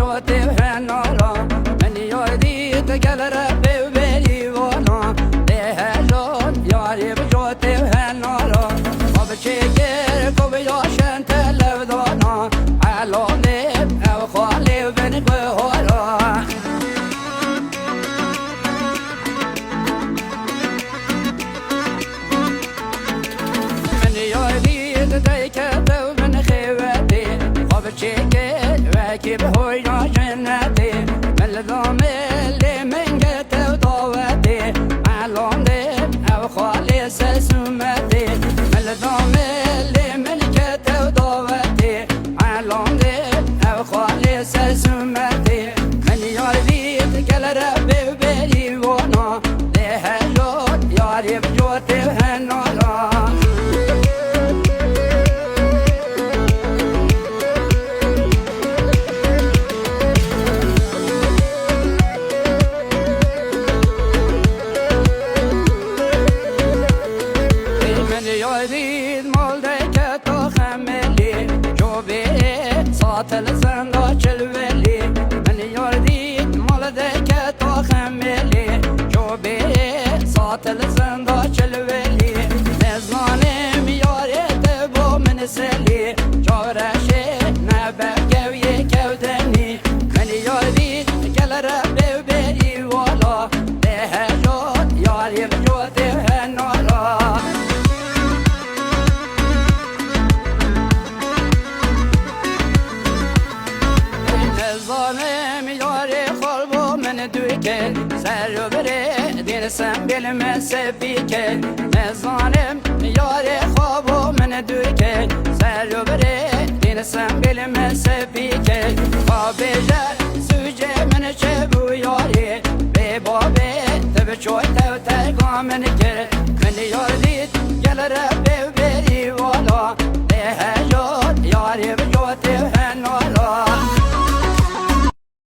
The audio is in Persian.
بجوتي وهنالا من يردي تقل ربي وبيلي وانا لهجون ياري بجوتي وهنالا وبشكر كوبياشن تلفدانا علوني او خالي وبن قهورا من يردي تتكتو من خواتي وبشكر راكب هويا جنتي من الضم اللي من قتو ضواتي علوني او خالي سسمتي من الضم اللي من قتو ضواتي علوني او خالي سسمتي من يردي تقل ربي وبيلي وانا لهجون ياري بجوتي وهنالا يريد مولدك تخملي جوبي ساطل زنداج الولي من يريد مولدك تخملي جوبي ساطل زنداج الولي نزانم ياريت بو من سلي جارشي نبقى ويكودني من يريد كل ربي وبيلي والا لهجات ياري بجوتي وهنالا ظالم ياري خربو من دوكل سر بره دين سنبيل مسبيكل ظالم ياري خربو من دوكل سر بره دين سنبيل مسبيكل بابجر سوجه من شبو ياري ببابه تبچوي تو ترقا من